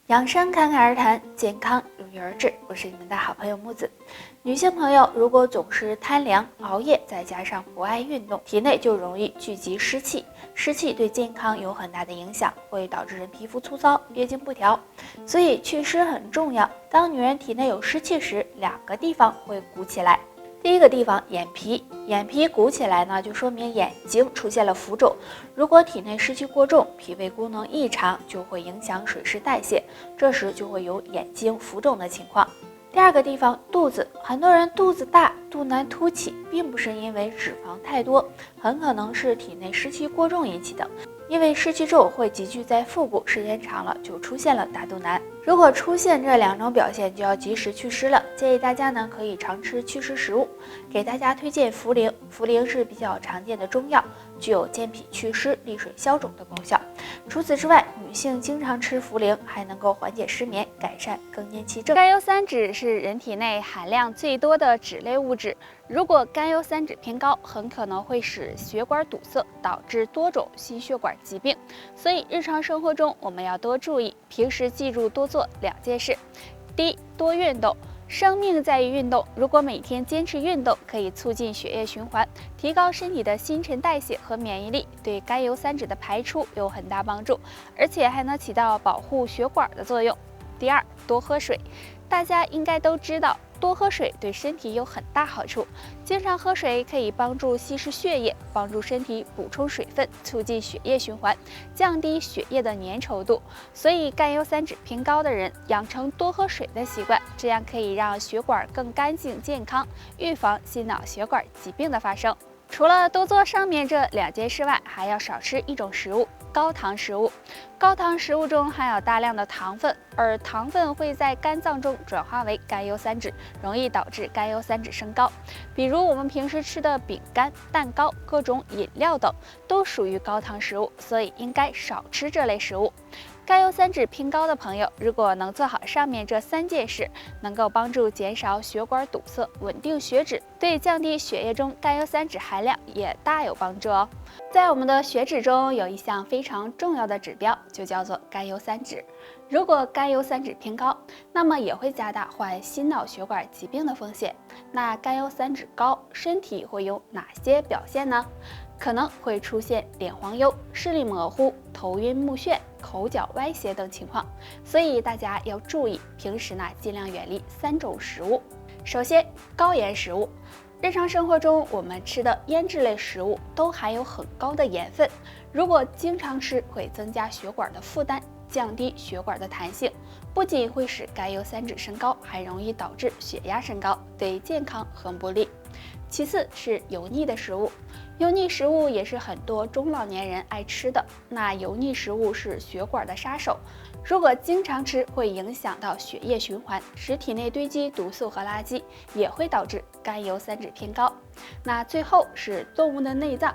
养生侃侃而谈，健康如约而至。我是你们的好朋友木子。女性朋友如果总是贪凉、熬夜，再加上不爱运动，体内就容易聚集湿气。湿气对健康有很大的影响，会导致人皮肤粗糙、月经不调。所以祛湿很重要。当女人体内有湿气时，两个地方会鼓起来。第一个地方，眼皮，眼皮鼓起来呢，就说明眼睛出现了浮肿。如果体内湿气过重，脾胃功能异常，就会影响水湿代谢，这时就会有眼睛浮肿的情况。第二个地方，肚子，很多人肚子大、肚腩凸起，并不是因为脂肪太多，很可能是体内湿气过重引起的。因为湿气重会集聚在腹部，时间长了就出现了大肚腩。如果出现这两种表现，就要及时祛湿了。建议大家呢可以常吃祛湿食物，给大家推荐茯苓。茯苓是比较常见的中药，具有健脾祛湿、利水消肿的功效。除此之外，女性经常吃茯苓还能够缓解失眠，改善更年期症。甘油三酯是人体内含量最多的脂类物质，如果甘油三酯偏高，很可能会使血管堵塞，导致多种心血管疾病。所以日常生活中我们要多注意，平时记住多做两件事。第一，多运动。生命在于运动，如果每天坚持运动，可以促进血液循环，提高身体的新陈代谢和免疫力，对甘油三酯的排出有很大帮助，而且还能起到保护血管的作用。第二，多喝水。大家应该都知道，多喝水对身体有很大好处。经常喝水可以帮助稀释血液，帮助身体补充水分，促进血液循环，降低血液的粘稠度。所以甘油三酯偏高的人养成多喝水的习惯，这样可以让血管更干净健康，预防心脑血管疾病的发生。除了多做上面这两件事外，还要少吃一种食物，高糖食物。高糖食物中含有大量的糖分，而糖分会在肝脏中转化为甘油三酯，容易导致甘油三酯升高。比如我们平时吃的饼干、蛋糕、各种饮料等，都属于高糖食物，所以应该少吃这类食物。甘油三酯偏高的朋友，如果能做好上面这三件事，能够帮助减少血管堵塞，稳定血脂，对降低血液中甘油三酯含量也大有帮助哦。在我们的血脂中有一项非常重要的指标，就叫做甘油三酯。如果甘油三酯偏高，那么也会加大患心脑血管疾病的风险。那甘油三酯高，身体会有哪些表现呢？可能会出现脸黄疣、视力模糊、头晕目眩、口角歪斜等情况，所以大家要注意，平时呢尽量远离三种食物。首先，高盐食物。日常生活中我们吃的腌制类食物都含有很高的盐分，如果经常吃，会增加血管的负担，降低血管的弹性，不仅会使甘油三酯升高，还容易导致血压升高，对健康很不利。其次是油腻的食物，油腻食物也是很多中老年人爱吃的。那油腻食物是血管的杀手，如果经常吃，会影响到血液循环，使体内堆积毒素和垃圾，也会导致甘油三酯偏高。那最后是动物的内脏，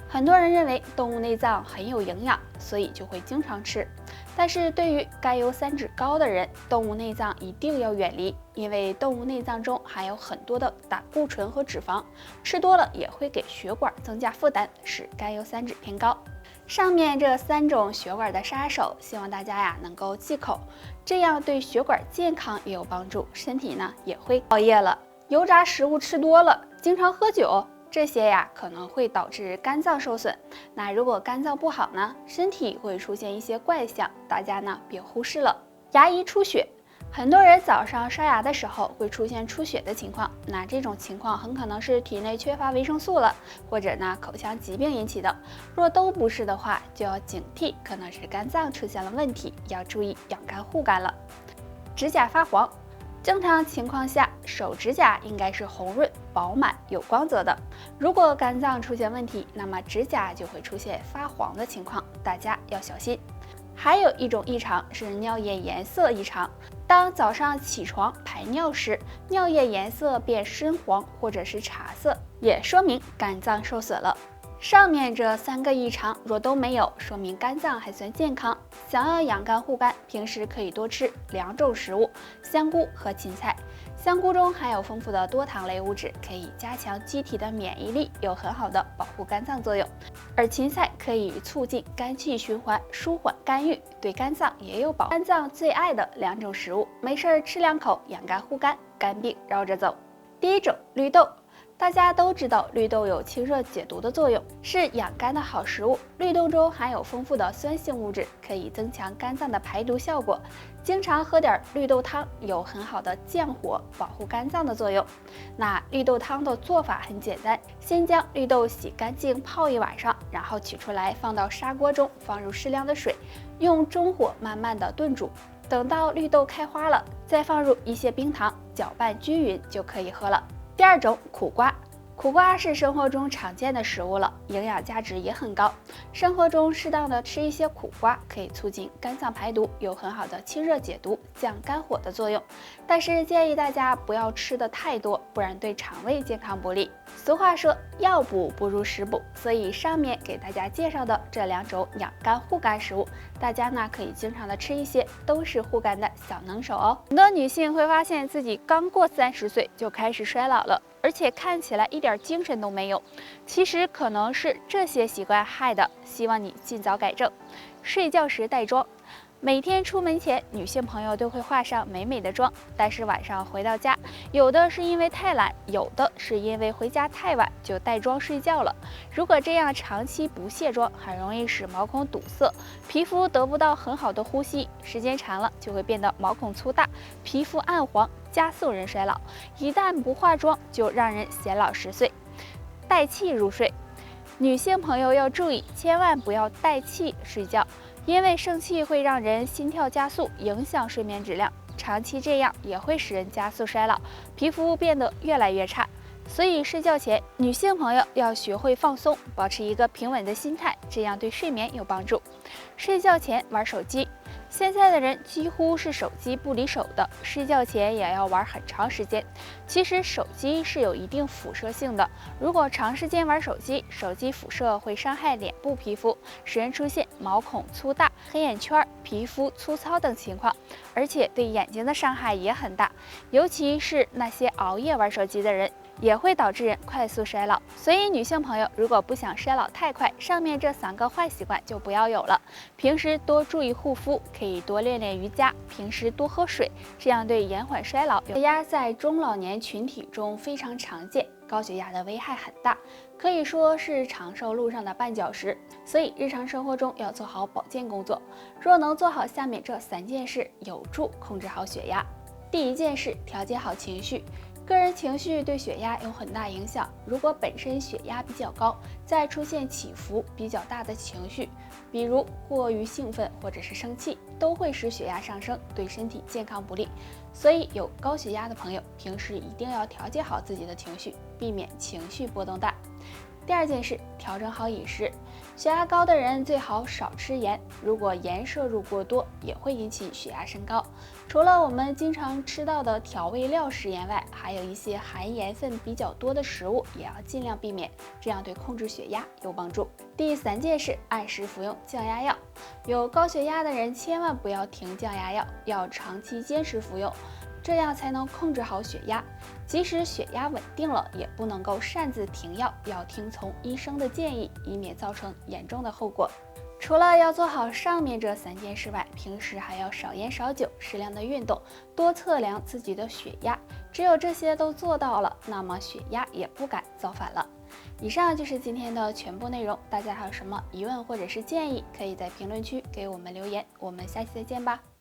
很多人认为动物内脏很有营养，所以就会经常吃。但是对于甘油三酯高的人，动物内脏一定要远离，因为动物内脏中含有很多的胆固醇和脂肪，吃多了也会给血管增加负担，使甘油三酯偏高。上面这三种血管的杀手，希望大家能够忌口，这样对血管健康也有帮助，身体呢也会熬夜了。油炸食物吃多了，经常喝酒，这些可能会导致肝脏受损。那如果肝脏不好呢，身体会出现一些怪象，大家呢别忽视了。牙龈出血，很多人早上刷牙的时候会出现出血的情况，那这种情况很可能是体内缺乏维生素了，或者呢口腔疾病引起的。若都不是的话，就要警惕，可能是肝脏出现了问题，要注意养肝护肝了。指甲发黄。正常情况下，手指甲应该是红润、饱满、有光泽的。如果肝脏出现问题，那么指甲就会出现发黄的情况，大家要小心。还有一种异常是尿液颜色异常，当早上起床排尿时，尿液颜色变深黄或者是茶色，也说明肝脏受损了。上面这3个异常若都没有，说明肝脏还算健康。想要养肝护肝，平时可以多吃2种食物：香菇和芹菜。香菇中含有丰富的多糖类物质，可以加强机体的免疫力，有很好的保护肝脏作用。而芹菜可以促进肝气循环，舒缓肝郁，对肝脏也有保护。肝脏最爱的2种食物，没事吃2口，养肝护肝，肝病绕着走。第一种，绿豆。大家都知道绿豆有清热解毒的作用，是养肝的好食物。绿豆中含有丰富的酸性物质，可以增强肝脏的排毒效果。经常喝点绿豆汤，有很好的降火、保护肝脏的作用。那绿豆汤的做法很简单，先将绿豆洗干净泡1晚上，然后取出来放到砂锅中，放入适量的水，用中火慢慢的炖煮。等到绿豆开花了，再放入一些冰糖，搅拌均匀就可以喝了。第二种，苦瓜。苦瓜是生活中常见的食物了，营养价值也很高。生活中适当的吃一些苦瓜，可以促进肝脏排毒，有很好的清热解毒、降肝火的作用。但是建议大家不要吃的太多，不然对肠胃健康不利。俗话说，药补不如食补，所以上面给大家介绍的这2种养肝护肝食物，大家呢可以经常的吃一些，都是护肝的小能手哦。很多女性会发现自己刚过30岁就开始衰老了，而且看起来一点精神都没有，其实可能是这些习惯害的，希望你尽早改正。睡觉时带妆。每天出门前，女性朋友都会化上美美的妆，但是晚上回到家，有的是因为太懒，有的是因为回家太晚就带妆睡觉了。如果这样长期不卸妆，很容易使毛孔堵塞，皮肤得不到很好的呼吸，时间长了就会变得毛孔粗大，皮肤暗黄，加速人衰老。一旦不化妆，就让人显老10岁。带气入睡。女性朋友要注意，千万不要带气睡觉，因为生气会让人心跳加速，影响睡眠质量。长期这样也会使人加速衰老，皮肤变得越来越差。所以睡觉前，女性朋友要学会放松，保持一个平稳的心态，这样对睡眠有帮助。睡觉前玩手机。现在的人几乎是手机不离手的，睡觉前也要玩很长时间。其实手机是有一定辐射性的，如果长时间玩手机，手机辐射会伤害脸部皮肤，使人出现毛孔粗大、黑眼圈、皮肤粗糙等情况，而且对眼睛的伤害也很大，尤其是那些熬夜玩手机的人，也会导致人快速衰老。所以女性朋友如果不想衰老太快，上面这3个坏习惯就不要有了。平时多注意护肤，可以多练练瑜伽，平时多喝水，这样对延缓衰老。血压在中老年群体中非常常见，高血压的危害很大，可以说是长寿路上的绊脚石。所以日常生活中要做好保健工作。若能做好下面这3件事，有助控制好血压。第1件事，调节好情绪。个人情绪对血压有很大影响，如果本身血压比较高，再出现起伏比较大的情绪，比如过于兴奋或者是生气，都会使血压上升，对身体健康不利。所以有高血压的朋友，平时一定要调节好自己的情绪，避免情绪波动大。第2件事，调整好饮食。血压高的人最好少吃盐，如果盐摄入过多，也会引起血压升高。除了我们经常吃到的调味料食盐外，还有一些含盐分比较多的食物也要尽量避免，这样对控制血压有帮助。第3件事，按时服用降压药。有高血压的人千万不要停降压药，要长期坚持服用，这样才能控制好血压。即使血压稳定了，也不能够擅自停药，要听从医生的建议，以免造成严重的后果。除了要做好上面这3件事外，平时还要少烟少酒，适量的运动，多测量自己的血压。只有这些都做到了，那么血压也不敢造反了。以上就是今天的全部内容，大家还有什么疑问或者是建议，可以在评论区给我们留言。我们下期再见吧。